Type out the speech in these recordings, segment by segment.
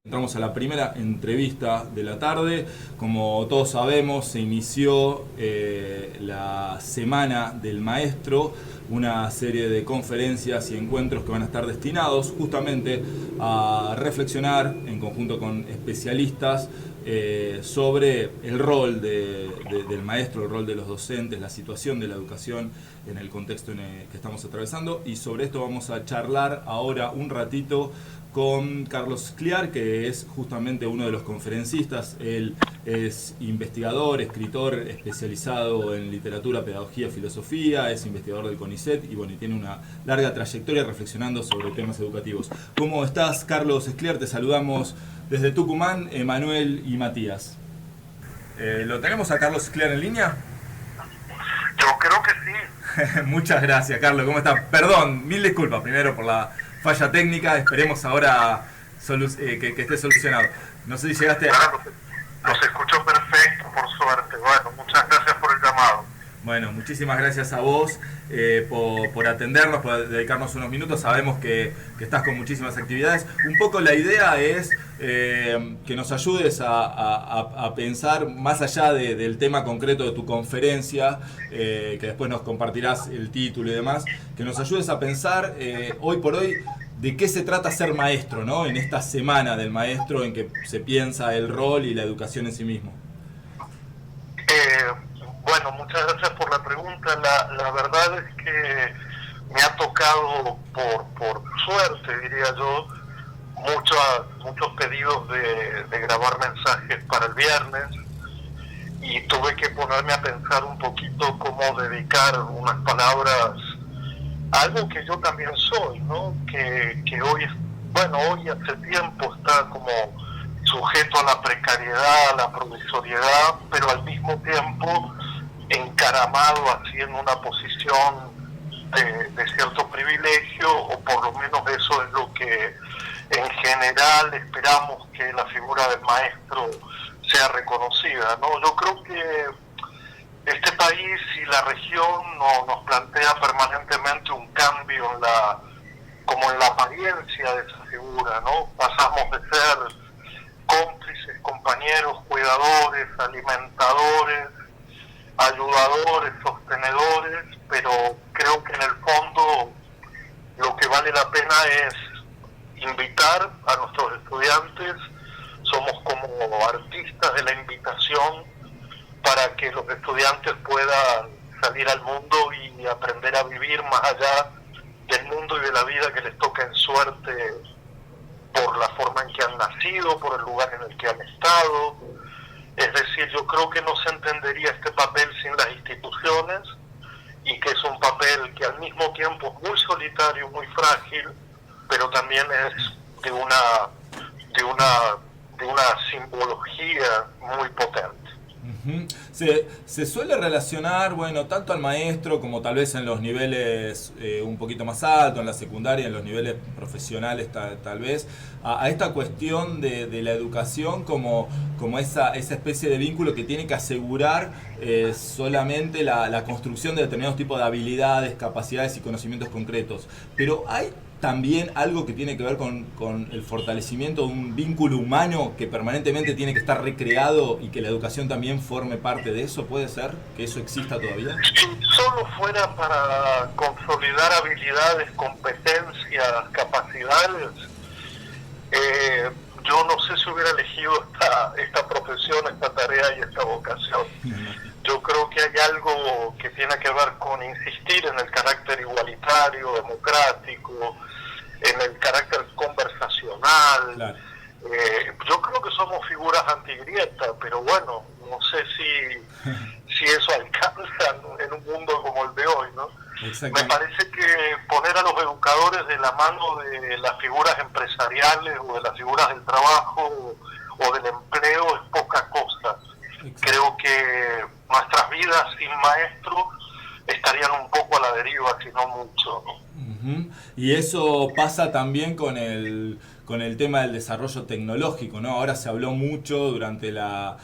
Entramos a la primera entrevista de la tarde. Como todos sabemos, se inició la Semana del Maestro, una serie de conferencias y encuentros que van a estar destinados justamente a reflexionar en conjunto con especialistas sobre el rol del maestro, el rol de los docentes, la situación de la educación en el contexto en el que estamos atravesando. Y sobre esto vamos a charlar ahora un ratito con Carlos Scliar, que es justamente uno de los conferencistas. Él es investigador, escritor especializado en literatura, pedagogía, filosofía, es investigador del CONICET y bueno, y tiene una larga trayectoria reflexionando sobre temas educativos. ¿Cómo estás, Carlos Scliar? Te saludamos desde Tucumán, Emanuel y Matías. ¿Lo tenemos a Carlos Scliar en línea? Yo creo que sí. Muchas gracias, Carlos. ¿Cómo estás? Perdón, mil disculpas primero por la falla técnica. Esperemos ahora que esté solucionado. No sé si llegaste a... Los escucho perfecto, por suerte. Bueno, muchas gracias por el llamado. Bueno, muchísimas gracias a vos por atendernos, por dedicarnos unos minutos. Sabemos que estás con muchísimas actividades. Un poco la idea es que nos ayudes a pensar más allá del tema concreto de tu conferencia, que después nos compartirás el título y demás, que nos ayudes a pensar hoy por hoy de qué se trata ser maestro, ¿no? En esta semana del maestro en que se piensa el rol y la educación en sí mismo. Bueno, muchas gracias por la pregunta. La verdad es que me ha tocado, por suerte, diría yo, muchos pedidos de grabar mensajes para el viernes, y tuve que ponerme a pensar un poquito cómo dedicar unas palabras a algo que yo también soy, ¿no? Que hoy hace tiempo está como sujeto a la precariedad, a la provisoriedad, pero al mismo tiempo encaramado así en una posición de cierto privilegio, o por lo menos eso es lo que en general esperamos, que la figura del maestro sea reconocida, ¿no? Yo creo que este país y la región nos plantea permanentemente un cambio como en la apariencia de esa figura, ¿no? Pasamos de ser cómplices, compañeros, cuidadores, alimentadores, ayudadores, sostenedores, pero creo que en el fondo lo que vale la pena es invitar a nuestros estudiantes. Somos como artistas de la invitación para que los estudiantes puedan salir al mundo y aprender a vivir más allá del mundo y de la vida que les toca en suerte por la forma en que han nacido, por el lugar en el que han estado. Es decir, yo creo que no se entendería este papel sin las instituciones, y que es un papel que al mismo tiempo es muy solitario, muy frágil, pero también es de una simbología muy potente. Se suele relacionar, bueno, tanto al maestro como tal vez en los niveles un poquito más altos, en la secundaria, en los niveles profesionales tal vez, a esta cuestión de la educación como esa especie de vínculo que tiene que asegurar solamente la construcción de determinados tipos de habilidades, capacidades y conocimientos concretos. Pero hay también algo que tiene que ver con el fortalecimiento de un vínculo humano que permanentemente tiene que estar recreado, y que la educación también forme parte de eso. ¿Puede ser que eso exista todavía? Si solo fuera para consolidar habilidades, competencias, capacidades, yo no sé si hubiera elegido esta profesión, esta tarea y esta vocación. Yo creo que hay algo que tiene que ver con insistir en el carácter igualitario, democrático, en el carácter conversacional. Claro. Yo creo que somos figuras antigrieta, pero bueno, no sé si eso alcanza en un mundo como el de hoy, ¿no? Me parece que poner a los educadores de la mano de las figuras empresariales o de las figuras del trabajo o del empleo es poca cosa. Creo que nuestras vidas sin maestro estarían un poco a la deriva, si no mucho, ¿no? Y eso pasa también con con el tema del desarrollo tecnológico, ¿no? Ahora se habló mucho durante la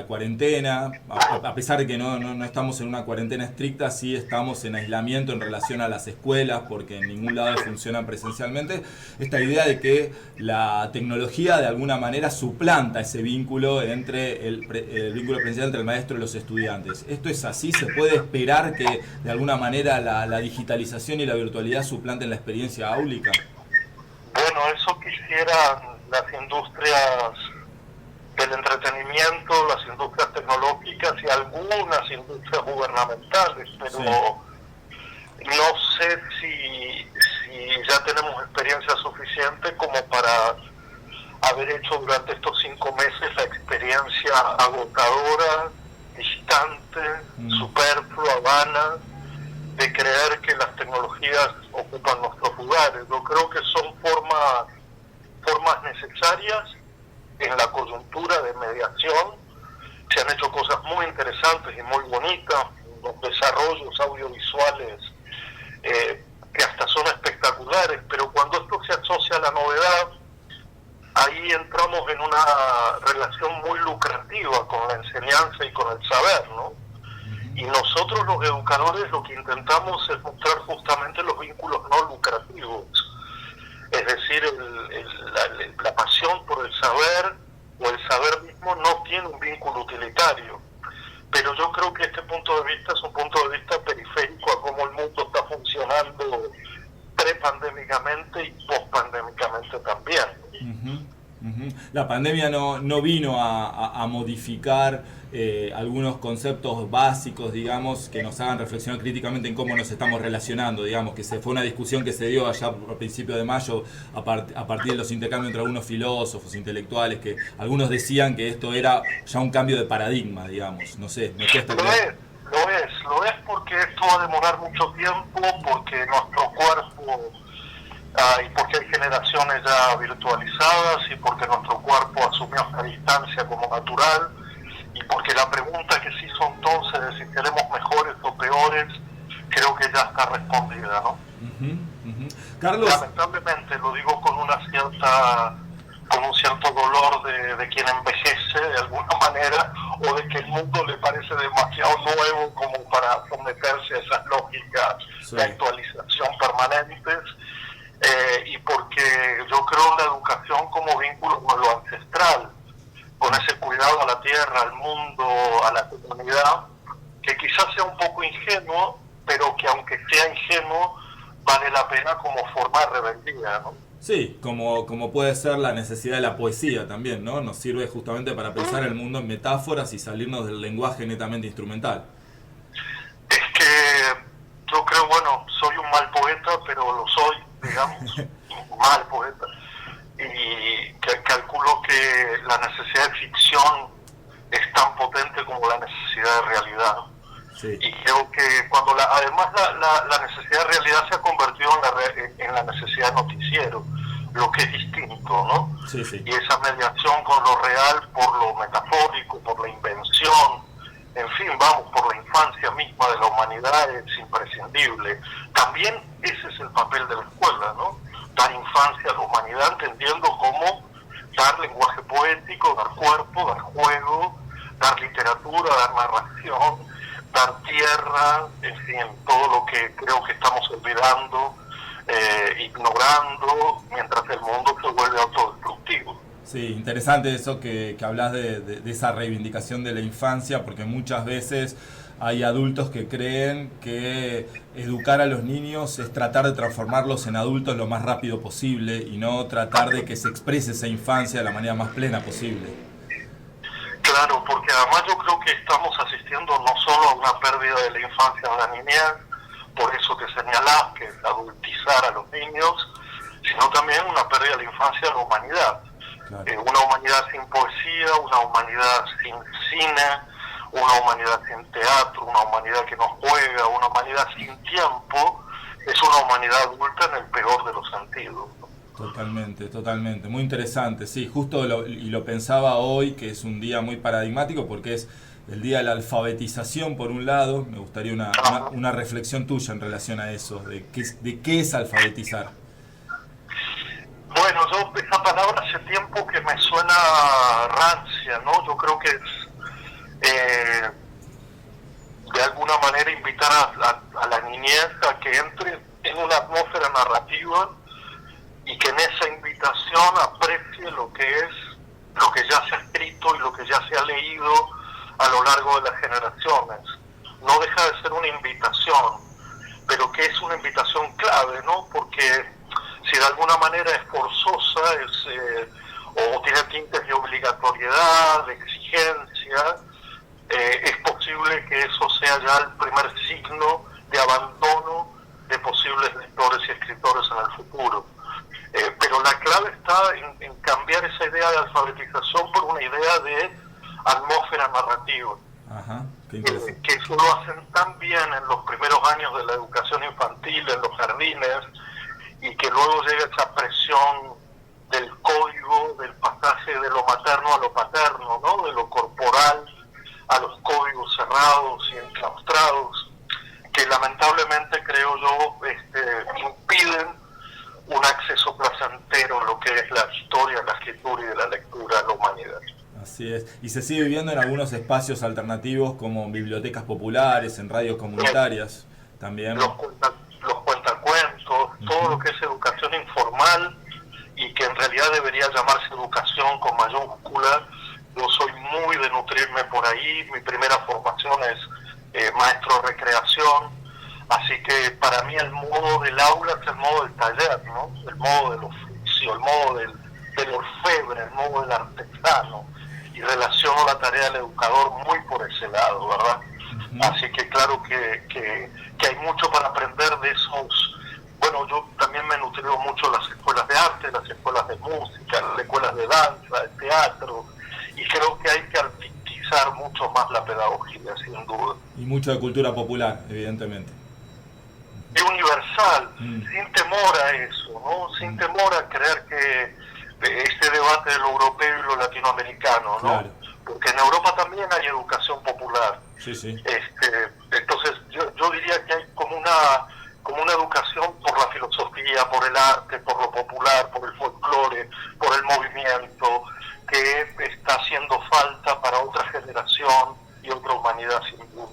cuarentena, a pesar de que no estamos en una cuarentena estricta, sí estamos en aislamiento en relación a las escuelas, porque en ningún lado funcionan presencialmente, esta idea de que la tecnología de alguna manera suplanta ese vínculo entre el vínculo presencial entre el maestro y los estudiantes. ¿Esto es así? ¿Se puede esperar que de alguna manera la digitalización y la virtualidad suplanten la experiencia áulica? Bueno, eso quisieran las industrias del entretenimiento, las industrias tecnológicas y algunas industrias gubernamentales, pero no sé si ya tenemos experiencia suficiente como para haber hecho durante estos 5 meses la experiencia agotadora, distante, superflua, vana, de creer que las tecnologías ocupan nuestros lugares. Yo creo que son formas necesarias en la coyuntura de mediación. Se han hecho cosas muy interesantes y muy bonitas, los desarrollos audiovisuales que hasta son espectaculares, pero cuando esto se asocia a la novedad, ahí entramos en una relación muy lucrativa con la enseñanza y con el saber, ¿no? Y nosotros los educadores lo que intentamos es mostrar justamente los vínculos no lucrativos, es decir, la pasión por el saber o el saber mismo no tiene un vínculo utilitario. Pero yo creo que este punto de vista es un punto de vista periférico a cómo el mundo está funcionando prepandémicamente y pospandémicamente también. La pandemia no vino a modificar algunos conceptos básicos, digamos, que nos hagan reflexionar críticamente en cómo nos estamos relacionando, digamos, que fue una discusión que se dio allá a principios de mayo a partir de los intercambios entre algunos filósofos, intelectuales, que algunos decían que esto era ya un cambio de paradigma, digamos, no sé, me cuesta creer. Lo es porque esto va a demorar mucho tiempo, porque nuestro cuerpo... y porque hay generaciones ya virtualizadas y porque nuestro cuerpo asumió esta distancia como natural y porque la pregunta que se hizo entonces de si seremos mejores o peores creo que ya está respondida, ¿no? Carlos, lamentablemente lo digo con un cierto dolor de quien envejece de alguna manera, o de que el mundo le parece demasiado nuevo como para someterse a esas lógicas de actualización permanentes. Y porque yo creo en la educación como vínculo con lo ancestral, con ese cuidado a la tierra, al mundo, a la comunidad, que quizás sea un poco ingenuo, pero que aunque sea ingenuo, vale la pena como forma de rebeldía, ¿no? Sí, como puede ser la necesidad de la poesía también, ¿no? Nos sirve justamente para pensar el mundo en metáforas y salirnos del lenguaje netamente instrumental. Es que yo creo, bueno, soy un mal poeta, pero lo soy, digamos, mal poeta, y calculo que la necesidad de ficción es tan potente como la necesidad de realidad. Sí. Y creo que cuando además la necesidad de realidad se ha convertido en la necesidad de noticiero, lo que es distinto, ¿no? Sí, sí. Y esa mediación con lo real por lo metafórico, por la invención, en fin, vamos, por la infancia misma de la humanidad es imprescindible. También ese es el papel de la escuela, ¿no? Dar infancia a la humanidad entendiendo cómo dar lenguaje poético, dar cuerpo, dar juego, dar literatura, dar narración, dar tierra, en fin, todo lo que creo que estamos olvidando, ignorando, mientras el mundo se vuelve autodestructivo. Sí, interesante eso que hablas de esa reivindicación de la infancia, porque muchas veces hay adultos que creen que educar a los niños es tratar de transformarlos en adultos lo más rápido posible y no tratar de que se exprese esa infancia de la manera más plena posible. Claro, porque además yo creo que estamos asistiendo no solo a una pérdida de la infancia o la niñez, por eso que señalás, que es adultizar a los niños, sino también una pérdida de la infancia de la humanidad. Claro. Una humanidad sin poesía, una humanidad sin cine, una humanidad sin teatro, una humanidad que no juega, una humanidad sin tiempo, es una humanidad adulta en el peor de los sentidos, ¿no? Totalmente. Muy interesante, sí, justo lo pensaba hoy, que es un día muy paradigmático porque es el día de la alfabetización por un lado. Me gustaría una reflexión tuya en relación a eso, de qué es alfabetizar. Bueno, Bueno, esa palabra hace tiempo que me suena rancia, ¿no? Yo creo que es de alguna manera invitar a la niñez a que entre en una atmósfera narrativa y que en esa invitación aprecie lo que ya se ha escrito y lo que ya se ha leído a lo largo de las generaciones. No deja de ser una invitación, pero que es una invitación clave, ¿no? Porque si de alguna manera es forzosa, o tiene tintes de obligatoriedad, de exigencia, es posible que eso sea ya el primer signo de abandono de posibles lectores y escritores en el futuro. Pero la clave está en cambiar esa idea de alfabetización por una idea de atmósfera narrativa. Ajá, qué interesante. Que eso lo hacen tan bien en los primeros años de la educación infantil, en los jardines, y que luego llega esa presión del código, del pasaje de lo materno a lo paterno, ¿no? De lo corporal a los códigos cerrados y enclaustrados, que lamentablemente, creo yo, impiden un acceso placentero a lo que es la historia, la escritura y de la lectura a la humanidad. Así es. Y se sigue viendo en algunos espacios alternativos como en bibliotecas populares, en radios comunitarias también. Los cuentacuentos, todo lo que es educación informal y que en realidad debería llamarse educación con mayúscula. Yo soy muy de nutrirme por ahí. Mi primera formación es maestro de recreación. Así que para mí el modo del aula es el modo del taller, ¿no? El modo del oficio, el modo del orfebre, el modo del artesano. Y relaciono la tarea del educador muy por ese lado, ¿verdad? Así que claro que hay mucho para aprender de esos. Bueno, yo también me he nutrido mucho de las escuelas de arte, las escuelas de música, las escuelas de danza, de teatro, y creo que hay que artistizar mucho más la pedagogía, sin duda. Y mucho de cultura popular, evidentemente. Y universal, sin temor a eso, ¿no? Sin temor a creer que este debate de lo europeo y lo latinoamericano, ¿no? Claro. Porque en Europa también hay educación popular. Sí, sí. Entonces yo diría que hay como una educación por la filosofía, por el arte, por lo popular, por el folclore, por el movimiento, que está haciendo falta para otra generación y otra humanidad sin duda.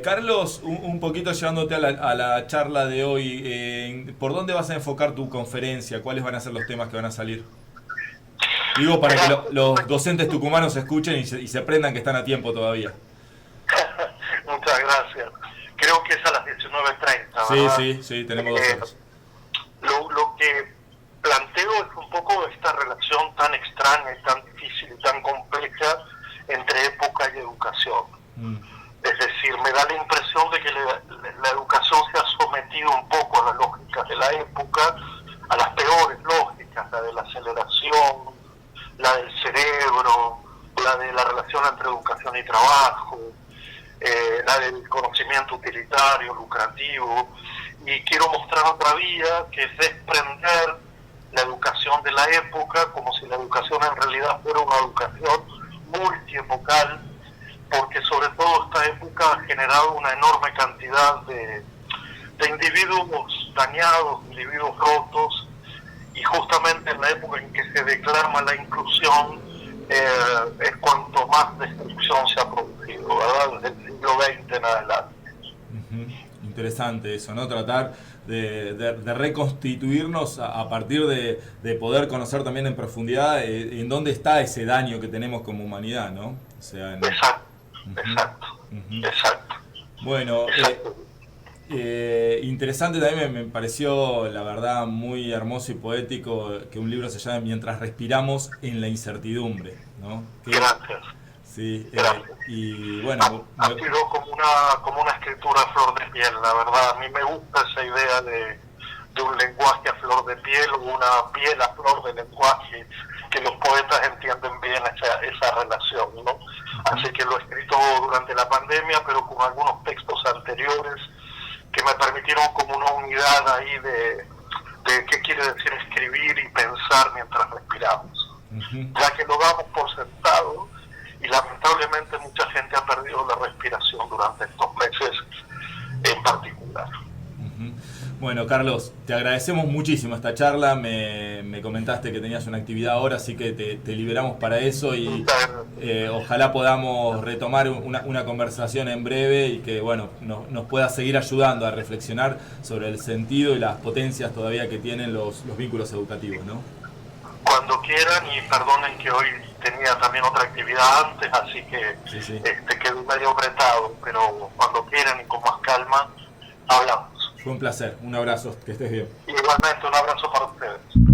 Carlos, un poquito llevándote a la charla de hoy, ¿por dónde vas a enfocar tu conferencia? ¿Cuáles van a ser los temas que van a salir? Digo, para que los docentes tucumanos escuchen y se aprendan que están a tiempo todavía. Muchas gracias. Creo que es a las 19:30, ¿verdad? Sí, tenemos 2 horas. Lo que planteo es un poco esta relación tan extraña y tan difícil y tan compleja entre época y educación. Es decir, me da la impresión de que la educación se ha sometido un poco a las lógicas de la época, a las peores lógicas, la de la aceleración, la del cerebro, la de la relación entre educación y trabajo, la del conocimiento utilitario, lucrativo, y quiero mostrar otra vía, que es desprender la educación de la época, como si la educación en realidad fuera una educación multiepocal, porque sobre todo esta época ha generado una enorme cantidad de individuos dañados, individuos rotos, y justamente en la época en que se declama la inclusión es cuanto más destrucción se ha producido, ¿verdad? Desde el siglo XX en adelante. Interesante eso, ¿no? Tratar de reconstituirnos a partir de poder conocer también en profundidad en dónde está ese daño que tenemos como humanidad, ¿no? O sea, Exacto. Bueno, interesante también me pareció, la verdad, muy hermoso y poético que un libro se llame Mientras respiramos en la incertidumbre, ¿no? Gracias. Sí, Gracias. Y bueno... Ha sido como una escritura a flor de piel, la verdad. A mí me gusta esa idea de un lenguaje a flor de piel o una piel a flor de lenguaje, que los poetas entienden bien esa relación, ¿no? Así que lo he escrito durante la pandemia, pero con algunos textos anteriores que me permitieron como una unidad ahí de qué quiere decir escribir y pensar mientras respiramos. Ya que lo damos por sentado, y lamentablemente mucha gente ha perdido la respiración durante estos meses en particular. Ujú. Bueno, Carlos, te agradecemos muchísimo esta charla. Me comentaste que tenías una actividad ahora, así que te liberamos para eso y ojalá podamos retomar una conversación en breve y que bueno nos pueda seguir ayudando a reflexionar sobre el sentido y las potencias todavía que tienen los vínculos educativos, ¿no? Cuando quieran, y perdonen que hoy tenía también otra actividad antes, así que Sí. quedé medio apretado, pero cuando quieran y con más calma, hablamos. Fue un placer, un abrazo, que estés bien. Igualmente, un abrazo para ustedes.